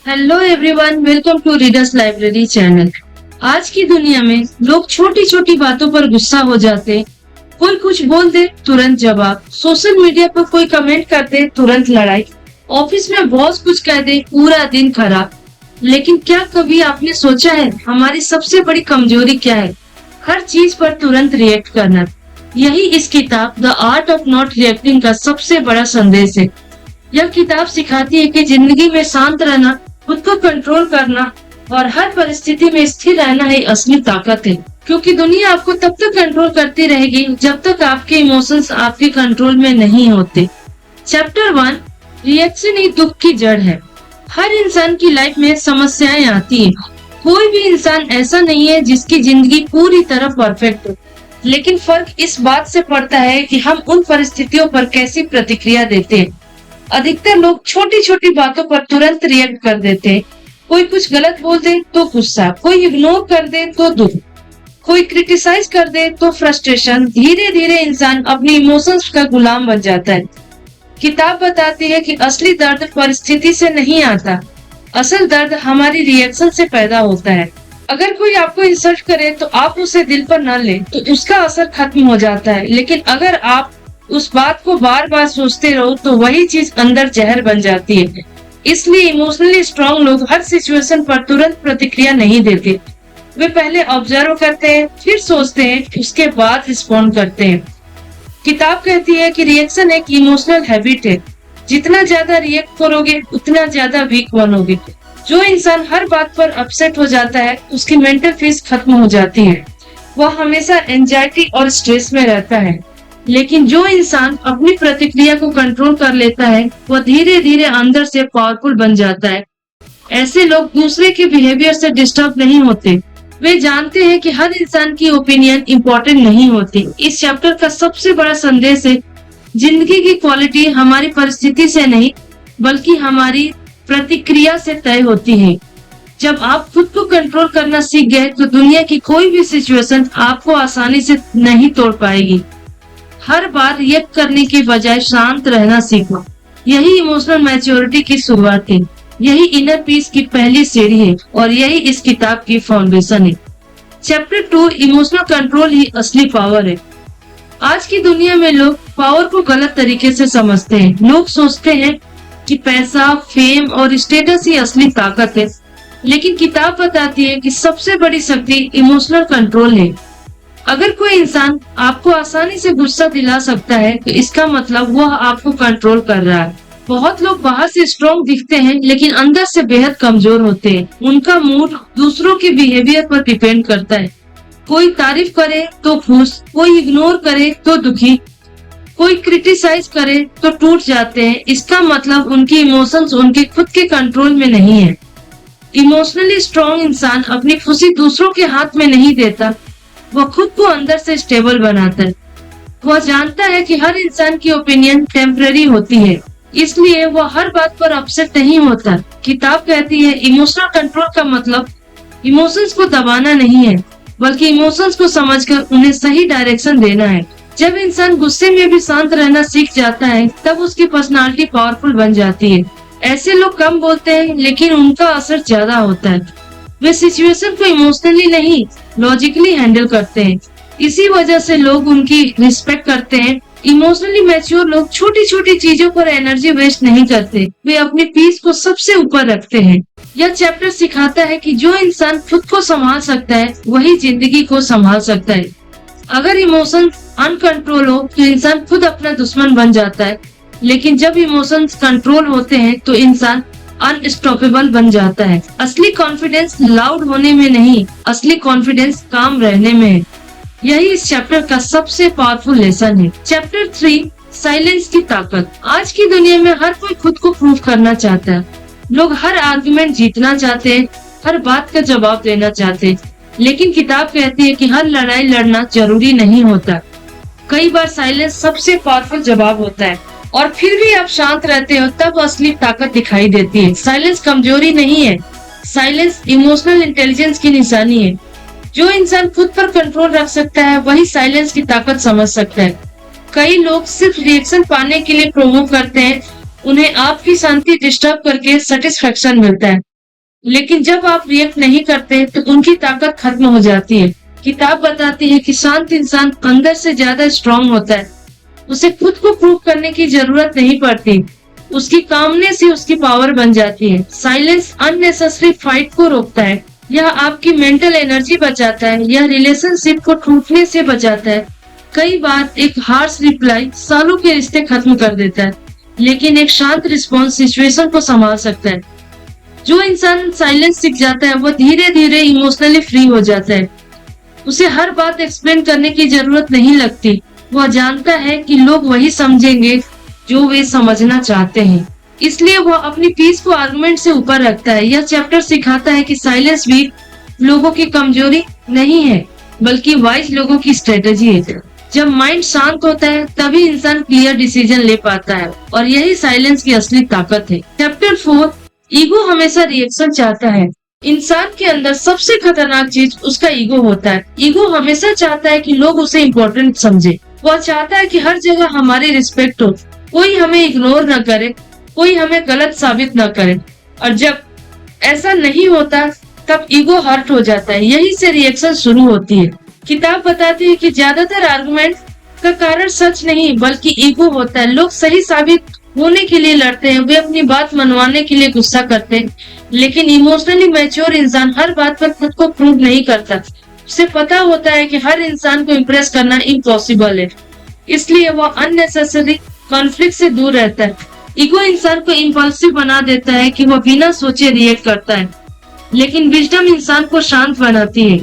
Hello everyone, welcome to readers library channel. आज की दुनिया में लोग छोटी छोटी बातों पर गुस्सा हो जाते। कोई कुछ बोल दे तुरंत जवाब, सोशल मीडिया पर कोई कमेंट कर दे तुरंत लड़ाई, ऑफिस में बॉस कुछ कह दे पूरा दिन खराब। लेकिन क्या कभी आपने सोचा है हमारी सबसे बड़ी कमजोरी क्या है? हर चीज पर तुरंत रिएक्ट करना। यही इस किताब the art of not reacting का सबसे बड़ा संदेश है। यह किताब सिखाती है कि जिंदगी में शांत रहना, खुद को कंट्रोल करना और हर परिस्थिति में स्थिर रहना ही असली ताकत है। क्योंकि दुनिया आपको तब तक कंट्रोल करती रहेगी जब तक आपके इमोशंस आपके कंट्रोल में नहीं होते। चैप्टर 1, रिएक्शन ही दुख की जड़ है। हर इंसान की लाइफ में समस्याएं आती है। कोई भी इंसान ऐसा नहीं है जिसकी जिंदगी पूरी तरह परफेक्ट हो, लेकिन फर्क इस बात से पड़ता है कि हम उन परिस्थितियों पर कैसी प्रतिक्रिया देते हैं। अधिकतर लोग छोटी छोटी बातों पर तुरंत रिएक्ट कर देते हैं। कोई कुछ गलत बोल दे तो गुस्सा, कोई इग्नोर कर दे तो दुख, कोई क्रिटिसाइज कर दे तो फ्रस्ट्रेशन। धीरे धीरे इंसान अपनी इमोशंस का गुलाम बन जाता है। किताब बताती है कि असली दर्द परिस्थिति से नहीं आता, असल दर्द हमारी रिएक्शन से पैदा होता है। अगर कोई आपको इंसल्ट करे तो आप उसे दिल पर न ले तो उसका असर खत्म हो जाता है, लेकिन अगर आप उस बात को बार बार सोचते रहो तो वही चीज अंदर जहर बन जाती है। इसलिए इमोशनली स्ट्रांग लोग हर सिचुएशन पर तुरंत प्रतिक्रिया नहीं देते। वे पहले ऑब्जर्व करते हैं, फिर सोचते हैं, उसके बाद रिस्पॉन्ड करते हैं। किताब कहती है कि रिएक्शन एक इमोशनल हैबिट है। जितना ज्यादा रिएक्ट करोगे उतना ज्यादा वीक बनोगे। जो इंसान हर बात पर अपसेट हो जाता है उसकी मेंटल पीस खत्म हो जाती है। वह हमेशा एंजाइटी और स्ट्रेस में रहता है। लेकिन जो इंसान अपनी प्रतिक्रिया को कंट्रोल कर लेता है वह धीरे धीरे अंदर से पावरफुल बन जाता है। ऐसे लोग दूसरे के बिहेवियर से डिस्टर्ब नहीं होते। वे जानते हैं कि हर इंसान की ओपिनियन इम्पोर्टेंट नहीं होती। इस चैप्टर का सबसे बड़ा संदेश है, जिंदगी की क्वालिटी हमारी परिस्थिति से नहीं बल्कि हमारी प्रतिक्रिया से तय होती है। जब आप खुद को कंट्रोल करना सीख गए तो दुनिया की कोई भी सिचुएशन आपको आसानी से नहीं तोड़ पाएगी। हर बार रिएक्ट करने के बजाय शांत रहना सीखो। यही इमोशनल मैच्योरिटी की शुरुआत है, यही इनर पीस की पहली सीढ़ी है और यही इस किताब की फाउंडेशन है। चैप्टर 2, इमोशनल कंट्रोल ही असली पावर है। आज की दुनिया में लोग पावर को गलत तरीके से समझते हैं। लोग सोचते हैं कि पैसा, फेम और स्टेटस ही असली ताकत है, लेकिन किताब बताती है कि सबसे बड़ी शक्ति इमोशनल कंट्रोल है। अगर कोई इंसान आपको आसानी से गुस्सा दिला सकता है तो इसका मतलब वह आपको कंट्रोल कर रहा है। बहुत लोग बाहर से स्ट्रॉन्ग दिखते हैं लेकिन अंदर से बेहद कमजोर होते हैं। उनका मूड दूसरों के बिहेवियर पर डिपेंड करता है। कोई तारीफ करे तो खुश, कोई इग्नोर करे तो दुखी, कोई क्रिटिसाइज करे तो टूट जाते हैं। इसका मतलब उनकी इमोशंस उनके खुद के कंट्रोल में नहीं है। इमोशनली स्ट्रॉन्ग इंसान अपनी खुशी दूसरों के हाथ में नहीं देता, वह खुद को अंदर से स्टेबल बनाता है। वह जानता है कि हर इंसान की ओपिनियन टेम्पररी होती है, इसलिए वह हर बात पर अपसेट नहीं होता। किताब कहती है इमोशनल कंट्रोल का मतलब इमोशंस को दबाना नहीं है बल्कि इमोशंस को समझकर उन्हें सही डायरेक्शन देना है। जब इंसान गुस्से में भी शांत रहना सीख जाता है तब उसकी पर्सनालिटी पावरफुल बन जाती है। ऐसे लोग कम बोलते हैं लेकिन उनका असर ज्यादा होता है। वे सिचुएशन को इमोशनली नहीं लॉजिकली हैंडल करते हैं। इसी वजह से लोग उनकी रिस्पेक्ट करते हैं। इमोशनली मैच्योर लोग छोटी छोटी चीजों पर एनर्जी वेस्ट नहीं करते, वे अपनी पीस को सबसे ऊपर रखते हैं। यह चैप्टर सिखाता है कि जो इंसान खुद को संभाल सकता है वही जिंदगी को संभाल सकता है। अगर इमोशन अनकंट्रोल हो तो इंसान खुद अपना दुश्मन बन जाता है, लेकिन जब इमोशंस कंट्रोल होते हैं तो इंसान अनस्टॉपेबल बन जाता है। असली कॉन्फिडेंस लाउड होने में नहीं, असली कॉन्फिडेंस काम रहने में है। यही इस चैप्टर का सबसे पावरफुल लेसन है। चैप्टर 3, साइलेंस की ताकत। आज की दुनिया में हर कोई खुद को प्रूव करना चाहता है। लोग हर आर्गुमेंट जीतना चाहते हैं, हर बात का जवाब देना चाहते हैं, लेकिन किताब कहती है कि हर लड़ाई लड़ना जरूरी नहीं होता। कई बार साइलेंस सबसे पावरफुल जवाब होता है और फिर भी आप शांत रहते हो तब असली ताकत दिखाई देती है। साइलेंस कमजोरी नहीं है, साइलेंस इमोशनल इंटेलिजेंस की निशानी है। जो इंसान खुद पर कंट्रोल रख सकता है वही साइलेंस की ताकत समझ सकता है। कई लोग सिर्फ रिएक्शन पाने के लिए प्रोवोक करते हैं, उन्हें आपकी शांति डिस्टर्ब करके सेटिस्फेक्शन मिलता है। लेकिन जब आप रिएक्ट नहीं करते तो उनकी ताकत खत्म हो जाती है। किताब बताती है कि शांत इंसान अंदर से ज्यादा स्ट्रांग होता है। उसे खुद को प्रूव करने की जरूरत नहीं पड़ती। उसकी कामनेस ही उसकी पावर बन जाती है। साइलेंस अननेसेसरी फाइट को रोकता है। यह आपकी मेंटल एनर्जी बचाता है। यह रिलेशनशिप को टूटने से बचाता है। कई बार एक हार्श रिप्लाई सालों के रिश्ते खत्म कर देता है, लेकिन एक शांत रिस्पॉन्स सिचुएशन को संभाल सकता है। जो इंसान साइलेंस सीख जाता है वो धीरे धीरे इमोशनली फ्री हो जाता है। उसे हर बात एक्सप्लेन करने की जरूरत नहीं लगती। वह जानता है कि लोग वही समझेंगे जो वे समझना चाहते हैं। इसलिए वह अपनी पीस को आर्गुमेंट से ऊपर रखता है। यह चैप्टर सिखाता है कि साइलेंस भी लोगों की कमजोरी नहीं है, बल्कि वाइज लोगों की स्ट्रेटेजी है। जब माइंड शांत होता है तभी इंसान क्लियर डिसीजन ले पाता है, और यही साइलेंस की असली ताकत है। चैप्टर 4, ईगो हमेशा रिएक्शन चाहता है। इंसान के अंदर सबसे खतरनाक चीज उसका ईगो होता है। ईगो हमेशा चाहता है कि लोग उसे इम्पोर्टेंट समझे। वह चाहता है कि हर जगह हमारी रिस्पेक्ट हो, कोई हमें इग्नोर न करे, कोई हमें गलत साबित न करे। और जब ऐसा नहीं होता तब ईगो हर्ट हो जाता है। यही से रिएक्शन शुरू होती है। किताब बताती है कि ज्यादातर आर्गुमेंट का कारण सच नहीं बल्कि ईगो होता है। लोग सही साबित होने के लिए लड़ते हैं, वे अपनी बात मनवाने के लिए गुस्सा करते हैं, लेकिन इमोशनली मैच्योर इंसान हर बात पर खुद को प्रूव नहीं करता। उसे पता होता है कि हर इंसान को इम्प्रेस करना इम्पॉसिबल है, इसलिए वह अननेसेसरी कॉन्फ्लिक्ट से दूर रहता है। ईगो इंसान को इम्पल्सिव बना देता है कि वह बिना सोचे रिएक्ट करता है, लेकिन विजडम इंसान को शांत बनाती है।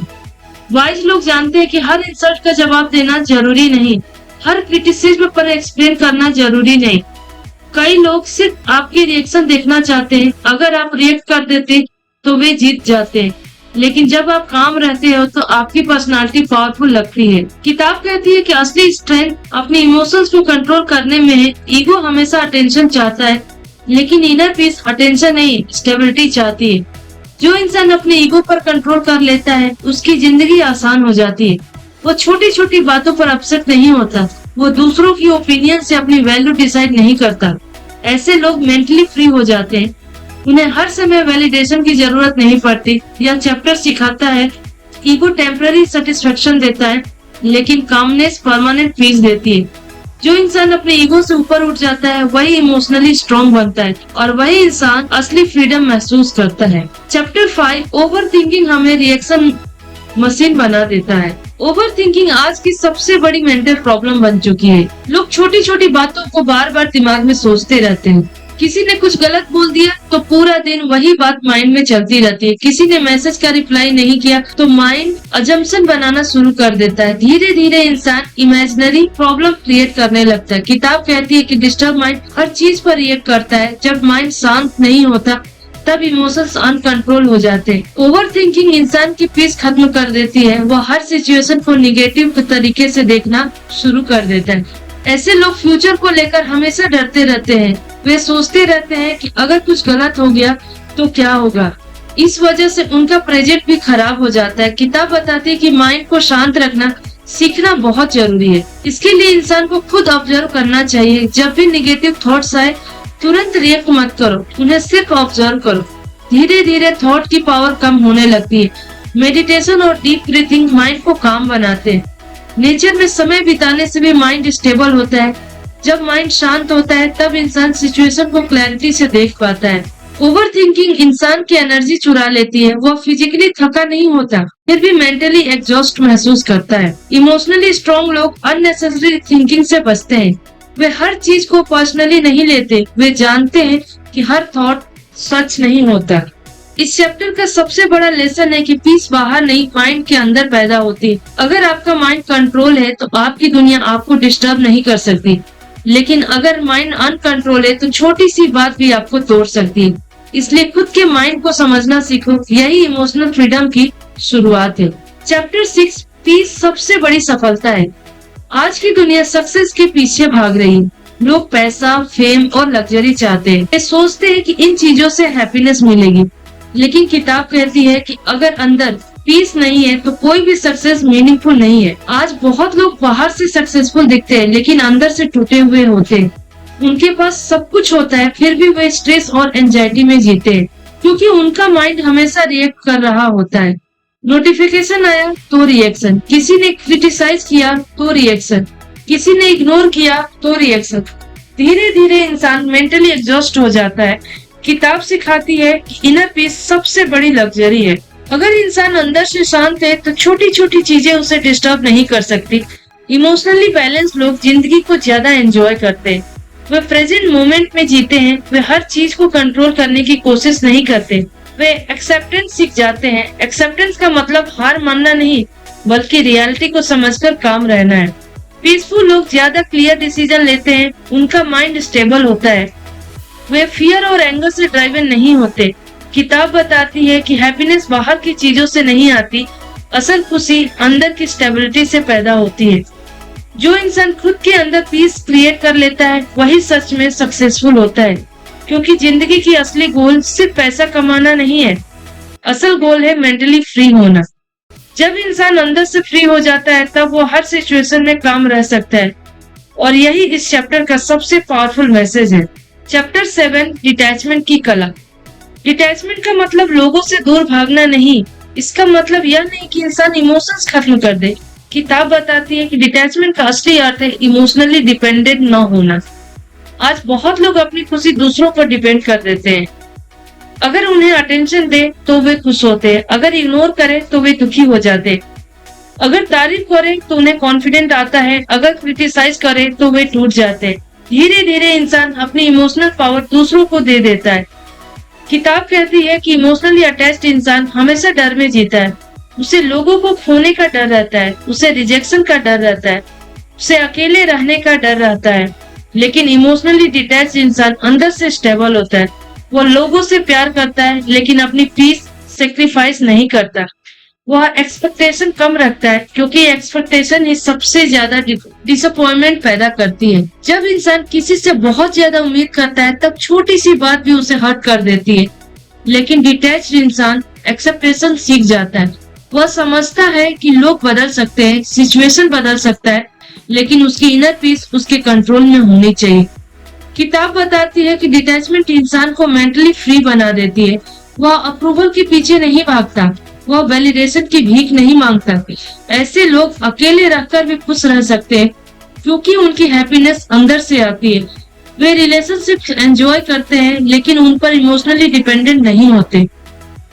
वाइज लोग जानते हैं कि हर इंसल्ट का जवाब देना जरूरी नहीं, हर क्रिटिसिज्म पर एक्सप्लेन करना जरूरी नहीं। कई लोग सिर्फ आपके रिएक्शन देखना चाहते हैं। अगर आप रिएक्ट कर देते तो वे जीत जाते हैं, लेकिन जब आप काम रहते हो तो आपकी पर्सनालिटी पावरफुल लगती है। किताब कहती है कि असली स्ट्रेंथ अपने इमोशंस को कंट्रोल करने में है। ईगो हमेशा अटेंशन चाहता है, लेकिन इनर पीस अटेंशन नहीं, स्टेबिलिटी चाहती है। जो इंसान अपने ईगो पर कंट्रोल कर लेता है उसकी जिंदगी आसान हो जाती है। वो छोटी छोटी बातों पर अपसेट नहीं होता। वो दूसरों की ओपिनियन से अपनी वैल्यू डिसाइड नहीं करता। ऐसे लोग मेंटली फ्री हो जाते हैं। उन्हें हर समय वैलिडेशन की जरूरत नहीं पड़ती। यह चैप्टर सिखाता है ईगो टेम्पररी सेटिस्फेक्शन देता है, लेकिन कामनेस परमानेंट पीस देती है। जो इंसान अपने ईगो से ऊपर उठ जाता है वही इमोशनली स्ट्रांग बनता है, और वही इंसान असली फ्रीडम महसूस करता है। चैप्टर 5, ओवर थिंकिंग हमें रिएक्शन मशीन बना देता है। ओवर थिंकिंग आज की सबसे बड़ी मेंटल प्रॉब्लम बन चुकी है। लोग छोटी छोटी बातों को बार बार दिमाग में सोचते रहते हैं। किसी ने कुछ गलत बोल दिया तो पूरा दिन वही बात माइंड में चलती रहती है। किसी ने मैसेज का रिप्लाई नहीं किया तो माइंड अजम्पशन बनाना शुरू कर देता है। धीरे धीरे इंसान इमेजिनरी प्रॉब्लम क्रिएट करने लगता है। किताब कहती है कि डिस्टर्ब माइंड हर चीज पर रिएक्ट करता है। जब माइंड शांत नहीं होता तब इमोशंस अनकंट्रोल हो जाते हैं। ओवर थिंकिंग इंसान की पीस खत्म कर देती है। वह हर सिचुएशन को निगेटिव तरीके से देखना शुरू कर देता है। ऐसे लोग फ्यूचर को लेकर हमेशा डरते रहते हैं। वे सोचते रहते हैं कि अगर कुछ गलत हो गया तो क्या होगा। इस वजह से उनका प्रेजेंट भी खराब हो जाता है। किताब बताती है कि माइंड को शांत रखना सीखना बहुत जरूरी है। इसके लिए इंसान को खुद ऑब्जर्व करना चाहिए। जब भी निगेटिव थॉट्स आए तुरंत रिएक्ट मत करो, उन्हें सिर्फ ऑब्जर्व करो। धीरे धीरे थॉट की पावर कम होने लगती है। मेडिटेशन और डीप ब्रीथिंग माइंड को काम बनाते हैं। नेचर में समय बिताने से भी माइंड स्टेबल होता है। जब माइंड शांत होता है तब इंसान सिचुएशन को क्लैरिटी से देख पाता है। ओवर थिंकिंग इंसान की एनर्जी चुरा लेती है। वह फिजिकली थका नहीं होता, फिर भी मेंटली एग्जॉस्ट महसूस करता है। इमोशनली स्ट्रॉन्ग लोग अननेसेसरी थिंकिंग से बचते हैं। वे हर चीज को पर्सनली नहीं लेते। वे जानते हैं कि हर थॉट सच नहीं होता। इस चैप्टर का सबसे बड़ा लेसन है कि पीस बाहर नहीं, माइंड के अंदर पैदा होती है। अगर आपका माइंड कंट्रोल है तो आपकी दुनिया आपको डिस्टर्ब नहीं कर सकती, लेकिन अगर माइंड अनकंट्रोल है तो छोटी सी बात भी आपको तोड़ सकती है। इसलिए खुद के माइंड को समझना सीखो। यही इमोशनल फ्रीडम की शुरुआत है। चैप्टर 6, पीस सबसे बड़ी सफलता है। आज की दुनिया सक्सेस के पीछे भाग रही है। लोग पैसा, फेम और लग्जरी चाहते हैं। वे सोचते हैं कि इन चीजों से हैप्पीनेस मिलेगी, लेकिन किताब कहती है कि अगर अंदर पीस नहीं है तो कोई भी सक्सेस मीनिंगफुल नहीं है। आज बहुत लोग बाहर से सक्सेसफुल दिखते हैं लेकिन अंदर से टूटे हुए होते हैं। उनके पास सब कुछ होता है फिर भी वे स्ट्रेस और एंजाइटी में जीते हैं। क्योंकि उनका माइंड हमेशा रिएक्ट कर रहा होता है। नोटिफिकेशन आया तो रिएक्शन, किसी ने क्रिटिसाइज किया तो रिएक्शन, किसी ने इग्नोर किया तो रिएक्शन। धीरे धीरे इंसान मेंटली एग्जॉस्ट हो जाता है। किताब सिखाती है कि इनर पीस सबसे बड़ी लग्जरी है। अगर इंसान अंदर से शांत है तो छोटी छोटी चीजें उसे डिस्टर्ब नहीं कर सकती। इमोशनली बैलेंस लोग जिंदगी को ज्यादा एंजॉय करते हैं। वे प्रेजेंट मोमेंट में जीते हैं। वे हर चीज को कंट्रोल करने की कोशिश नहीं करते। वे एक्सेप्टेंस सीख जाते हैं। एक्सेप्टेंस का मतलब हार मानना नहीं, बल्कि रियलिटी को समझकर काम रहना है। पीसफुल लोग ज्यादा क्लियर डिसीजन लेते हैं। उनका माइंड स्टेबल होता है। वे फियर और एंगर से ड्राइवन नहीं होते। किताब बताती है कि हैप्पीनेस बाहर की चीजों से नहीं आती, असल खुशी अंदर की स्टेबिलिटी से पैदा होती है। जो इंसान खुद के अंदर पीस क्रिएट कर लेता है वही सच में सक्सेसफुल होता है, क्योंकि जिंदगी की असली गोल सिर्फ पैसा कमाना नहीं है, असल गोल है मेंटली फ्री होना। जब इंसान अंदर से फ्री हो जाता है तब वो हर सिचुएशन में काम रह सकता है, और यही इस चैप्टर का सबसे पावरफुल मैसेज है। चैप्टर 7, डिटैचमेंट की कला। डिटैचमेंट का मतलब लोगों से दूर भागना नहीं, इसका मतलब यह नहीं कि इंसान इमोशंस खत्म कर दे। किताब बताती है कि डिटैचमेंट का असली अर्थ है इमोशनली डिपेंडेंट न होना। आज बहुत लोग अपनी खुशी दूसरों पर डिपेंड कर देते हैं। अगर उन्हें अटेंशन दे तो वे खुश होते, अगर इग्नोर करे तो वे दुखी हो जाते, अगर तारीफ करे तो उन्हें कॉन्फिडेंट आता है, अगर क्रिटिसाइज करे तो वे टूट जाते। धीरे धीरे इंसान अपनी इमोशनल पावर दूसरों को दे देता है। किताब कहती है कि इमोशनली अटैच्ड इंसान हमेशा डर में जीता है। उसे लोगों को खोने का डर रहता है, उसे रिजेक्शन का डर रहता है, उसे अकेले रहने का डर रहता है। लेकिन इमोशनली डिटैच्ड इंसान अंदर से स्टेबल होता है। वो लोगों से प्यार करता है लेकिन अपनी पीस सेक्रीफाइस नहीं करता। वह एक्सपेक्टेशन कम रखता है, क्योंकि एक्सपेक्टेशन ही सबसे ज्यादा डिसअपॉइंटमेंट पैदा करती है। जब इंसान किसी से बहुत ज्यादा उम्मीद करता है तब छोटी सी बात भी उसे हर्ट कर देती है। लेकिन डिटैच्ड इंसान एक्सेप्टेशन सीख जाता है। वह समझता है कि लोग बदल सकते हैं, सिचुएशन बदल सकता है, लेकिन उसकी इनर पीस उसके कंट्रोल में होनी चाहिए। किताब बताती है कि डिटैचमेंट इंसान को मेंटली फ्री बना देती है। वह अप्रूवल के पीछे नहीं भागता, वह वैलिडेशन की भीख नहीं मांगता। ऐसे लोग अकेले रहकर भी खुश रह सकते हैं, क्योंकि उनकी हैप्पीनेस अंदर से आती है। वे रिलेशनशिप एंजॉय करते हैं लेकिन उन पर इमोशनली डिपेंडेंट नहीं होते।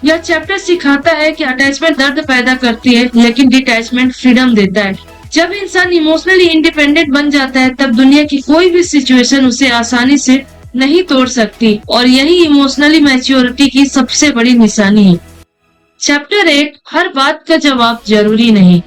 यह चैप्टर सिखाता है कि अटैचमेंट दर्द पैदा करती है लेकिन डिटैचमेंट फ्रीडम देता है। जब इंसान इमोशनली इंडिपेंडेंट बन जाता है तब दुनिया की कोई भी सिचुएशन उसे आसानी से नहीं तोड़ सकती, और यही इमोशनली मैच्योरिटी की सबसे बड़ी निशानी है। चैप्टर 8, हर बात का जवाब जरूरी नहीं।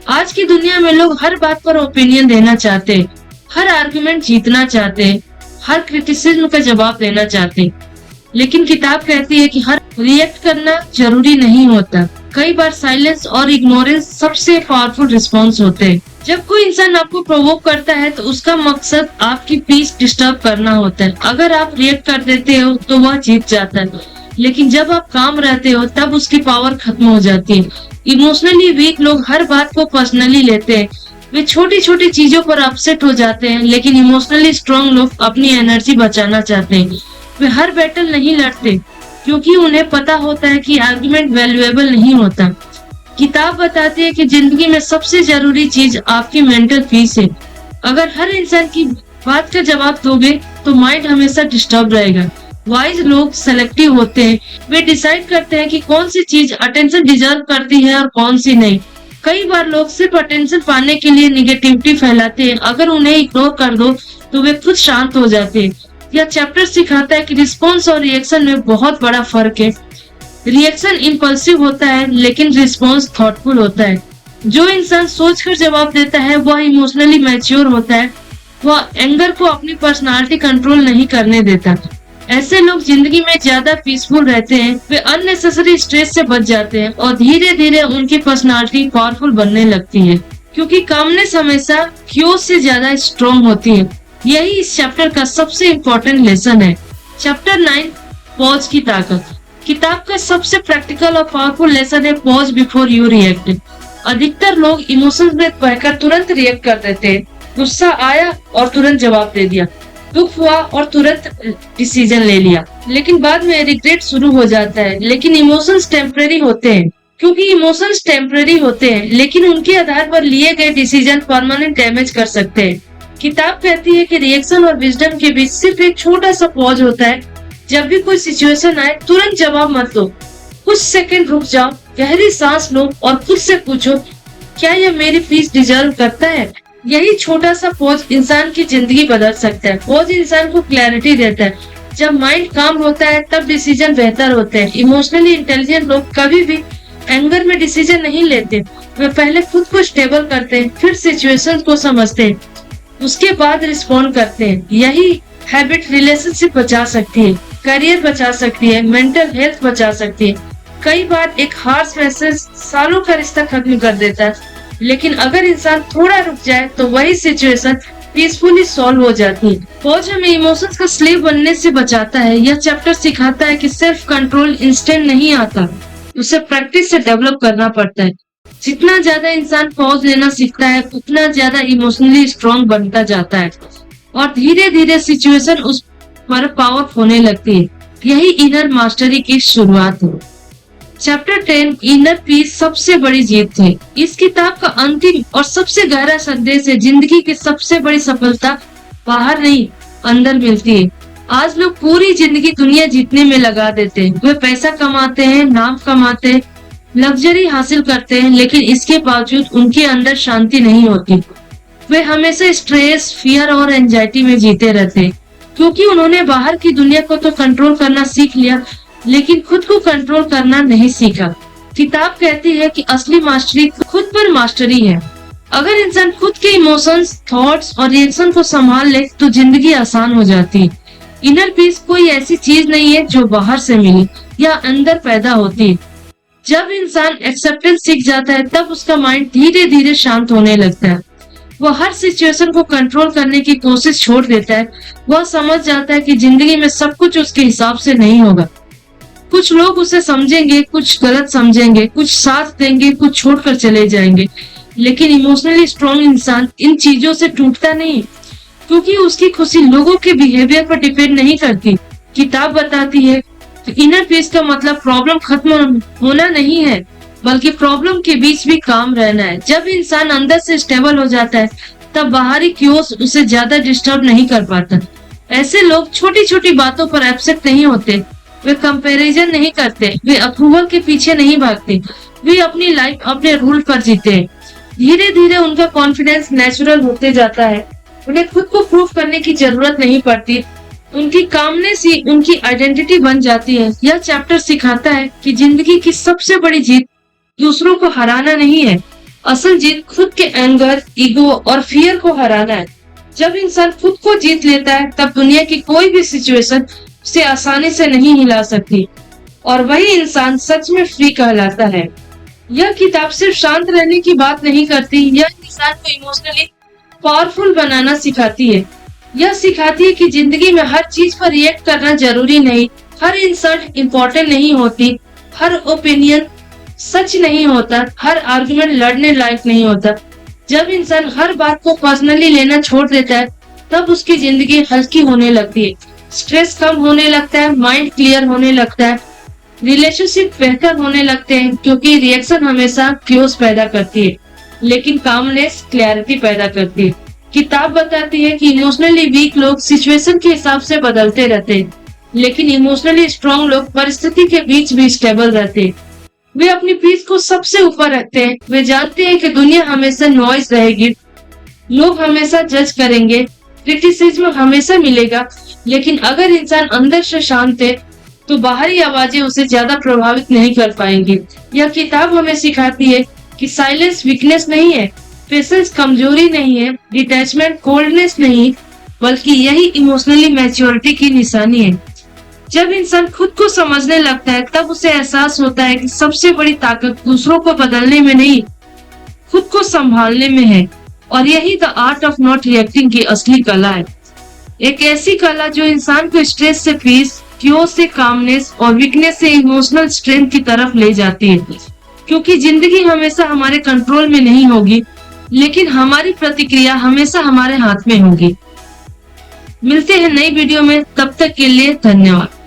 आज की दुनिया में लोग हर बात पर ओपिनियन देना चाहते हैं, हर आर्गुमेंट जीतना चाहते हैं, हर क्रिटिसिज्म का जवाब देना चाहते हैं। लेकिन किताब कहती है कि हर रिएक्ट करना जरूरी नहीं होता। कई बार साइलेंस और इग्नोरेंस सबसे पावरफुल रिस्पॉन्स होते हैं। जब कोई इंसान आपको प्रोवोक करता है तो उसका मकसद आपकी पीस डिस्टर्ब करना होता है। अगर आप रिएक्ट कर देते हो तो वह जीत जाता है, लेकिन जब आप काम रहते हो तब उसकी पावर खत्म हो जाती है। इमोशनली वीक लोग हर बात को पर्सनली लेते हैं। वे छोटी छोटी चीजों पर अपसेट हो जाते हैं, लेकिन इमोशनली स्ट्रॉन्ग लोग अपनी एनर्जी बचाना चाहते हैं। वे हर बैटल नहीं लड़ते, क्योंकि उन्हें पता होता है कि आर्गुमेंट वैल्यूएबल नहीं होता। किताब बताती है कि जिंदगी में सबसे जरूरी चीज आपकी मेंटल पीस है। अगर हर इंसान की बात का जवाब दोगे तो माइंड हमेशा डिस्टर्ब रहेगा। वाइज लोग सेलेक्टिव होते हैं। वे डिसाइड करते हैं कि कौन सी चीज अटेंशन डिजर्व करती है और कौन सी नहीं। कई बार लोग सिर्फ अटेंशन पाने के लिए निगेटिविटी फैलाते हैं। अगर उन्हें इग्नोर कर दो तो वे खुद शांत हो जाते हैं। यह चैप्टर सिखाता है कि रिस्पॉन्स और रिएक्शन में बहुत बड़ा फर्क है। रिएक्शन इम्पल्सिव होता है लेकिन रिस्पॉन्स थॉटफुल होता है। जो इंसान सोचकर जवाब देता है वह इमोशनली मैच्योर होता है। वह एंगर को अपनी पर्सनालिटी कंट्रोल नहीं करने देता। ऐसे लोग जिंदगी में ज्यादा पीसफुल रहते हैं। वे अननेसेसरी स्ट्रेस से बच जाते हैं और धीरे धीरे उनकी पर्सनालिटी पावरफुल बनने लगती है, क्योंकि कामनेस हमेशा क्योस से ज्यादा स्ट्रॉन्ग होती है। यही इस चैप्टर का सबसे इम्पोर्टेंट लेसन है। चैप्टर 9, पॉज की ताकत। किताब का सबसे प्रैक्टिकल और पावरफुल लेसन है पॉज बिफोर यू रिएक्ट। अधिकतर लोग इमोशंस में बहकर तुरंत रिएक्ट कर देते हैं। गुस्सा आया और तुरंत जवाब दे दिया, दुख हुआ और तुरंत डिसीजन ले लिया, लेकिन बाद में रिग्रेट शुरू हो जाता है। लेकिन इमोशंस टेम्परेरी होते हैं, क्योंकि इमोशंस टेम्परेरी होते हैं, लेकिन उनके आधार पर लिए गए डिसीजन परमानेंट डैमेज कर सकते हैं। किताब कहती है कि रिएक्शन और विजडम के बीच सिर्फ एक छोटा सा पॉज होता है। जब भी कोई सिचुएशन आए तुरंत जवाब मत दो, कुछ सेकंड रुक जाओ, गहरी सांस लो और खुद से पूछो, क्या यह मेरी पीस डिजर्व करता है? यही छोटा सा पॉज इंसान की जिंदगी बदल सकता है। पॉज इंसान को क्लैरिटी देता है। जब माइंड काम होता है तब डिसीजन बेहतर होते हैं। इमोशनली इंटेलिजेंट लोग कभी भी एंगर में डिसीजन नहीं लेते। वे पहले खुद को स्टेबल करते हैं, फिर सिचुएशन को समझते हैं, उसके बाद रिस्पॉन्ड करते हैं। यही हैबिट रिलेशनशिप बचा सकती है, करियर बचा सकती है, मेंटल हेल्थ बचा सकती है। कई बार एक हार्श मैसेज सालों का रिश्ता खत्म कर देता है, लेकिन अगर इंसान थोड़ा रुक जाए तो वही सिचुएशन पीसफुली सॉल्व हो जाती है। पॉज हमें इमोशंस का स्लेव बनने से बचाता है। यह चैप्टर सिखाता है कि सेल्फ कंट्रोल इंस्टेंट नहीं आता, उसे प्रैक्टिस से डेवलप करना पड़ता है। जितना ज्यादा इंसान पॉज लेना सीखता है उतना ज्यादा इमोशनली स्ट्रांग बनता जाता है और धीरे धीरे सिचुएशन उस पर पावरफुल होने लगती है। यही इनर मास्टरी की शुरुआत है। चैप्टर 10 इनर पीस सबसे बड़ी जीत है। इस किताब का अंतिम और सबसे गहरा संदेश है, जिंदगी की सबसे बड़ी सफलता बाहर नहीं अंदर मिलती है। आज लोग पूरी जिंदगी दुनिया जीतने में लगा देते हैं। वे पैसा कमाते हैं, नाम कमाते हैं, लग्जरी हासिल करते हैं, लेकिन इसके बावजूद उनके अंदर शांति नहीं होती। वे हमेशा स्ट्रेस, फियर और एंजाइटी में जीते रहते हैं, क्योंकि उन्होंने बाहर की दुनिया को तो कंट्रोल करना सीख लिया, लेकिन खुद को कंट्रोल करना नहीं सीखा। किताब कहती है कि असली मास्टरी खुद पर मास्टरी है। अगर इंसान खुद के इमोशंस, थॉट्स और रिएक्शन को संभाल ले तो जिंदगी आसान हो जाती है। इनर पीस कोई ऐसी चीज नहीं है जो बाहर से मिली या अंदर पैदा होती है। जब इंसान एक्सेप्टेंस सीख जाता है तब उसका माइंड धीरे धीरे शांत होने लगता है। वह हर सिचुएशन को कंट्रोल करने की कोशिश छोड़ देता है। वह समझ जाता है कि जिंदगी में सब कुछ उसके हिसाब से नहीं होगा। कुछ लोग उसे समझेंगे, कुछ गलत समझेंगे, कुछ साथ देंगे, कुछ छोड़कर चले जाएंगे, लेकिन इमोशनली स्ट्रॉन्ग इंसान इन चीजों से टूटता नहीं, क्योंकि उसकी खुशी लोगों के बिहेवियर पर डिपेंड नहीं करती। किताब बताती है तो इनर पीस का मतलब प्रॉब्लम खत्म होना नहीं है, बल्कि प्रॉब्लम के बीच भी काम रहना है। जब इंसान अंदर से स्टेबल हो जाता है तब बाहरी क्योस उसे ज्यादा डिस्टर्ब नहीं कर पाता। ऐसे लोग छोटी छोटी बातों पर अपसेट नहीं होते, वे कंपैरिजन नहीं करते, वे अप्रूवल के पीछे नहीं भागते, वे अपनी लाइफ अपने रूल पर जीते हैं। धीरे धीरे उनका कॉन्फिडेंस नेचुरल होते जाता है। उन्हें खुद को प्रूव करने की जरूरत नहीं पड़ती। उनकी कामनेस ही उनकी आइडेंटिटी बन जाती है। यह चैप्टर सिखाता है कि जिंदगी की सबसे बड़ी जीत दूसरों को हराना नहीं है, असल जीत खुद के एंगर, ईगो और फियर को हराना है। जब इंसान खुद को जीत लेता है तब दुनिया की कोई भी सिचुएशन उसे आसानी से नहीं हिला सकती और वही इंसान सच में फ्री कहलाता है। यह किताब सिर्फ शांत रहने की बात नहीं करती, यह इंसान को इमोशनली पावरफुल बनाना सिखाती है। यह सिखाती है कि जिंदगी में हर चीज पर रिएक्ट करना जरूरी नहीं, हर इंसल्ट इम्पोर्टेंट नहीं होती, हर ओपिनियन सच नहीं होता, हर आर्गुमेंट लड़ने लायक नहीं होता। जब इंसान हर बात को पर्सनली लेना छोड़ देता है तब उसकी जिंदगी हल्की होने लगती है, स्ट्रेस कम होने लगता है, माइंड क्लियर होने लगता है, रिलेशनशिप बेहतर होने लगते हैं, क्योंकि रिएक्शन हमेशा क्योस पैदा करती है, लेकिन कामनेस क्लैरिटी पैदा करती है। किताब बताती है कि इमोशनली वीक लोग सिचुएशन के हिसाब से बदलते रहते हैं, लेकिन इमोशनली स्ट्रांग लोग परिस्थिति के बीच भी स्टेबल रहते हैं। वे अपनी पीस को सबसे ऊपर रखते हैं। वे जानते हैं कि दुनिया हमेशा नॉइज रहेगी, लोग हमेशा जज करेंगे, क्रिटिसिज्म हमेशा मिलेगा, लेकिन अगर इंसान अंदर से शांत है तो बाहरी आवाजें उसे ज्यादा प्रभावित नहीं कर पाएंगी। यह किताब हमें सिखाती है कि साइलेंस वीकनेस नहीं है, पेशेंस कमजोरी नहीं है, डिटैचमेंट कोल्डनेस नहीं, बल्कि यही इमोशनली मैच्योरिटी की निशानी है। जब इंसान खुद को समझने लगता है तब उसे एहसास होता है कि सबसे बड़ी ताकत दूसरों को बदलने में नहीं, खुद को संभालने में है, और यही the art of not reacting की असली कला है। एक ऐसी कला जो इंसान को स्ट्रेस से पीस, क्योस से कामनेस और वीकनेस से इमोशनल स्ट्रेंथ की तरफ ले जाती है। क्योंकि जिंदगी हमेशा हमारे कंट्रोल में नहीं होगी, लेकिन हमारी प्रतिक्रिया हमेशा हमारे हाथ में होगी। मिलते हैं नई वीडियो में, तब तक के लिए धन्यवाद।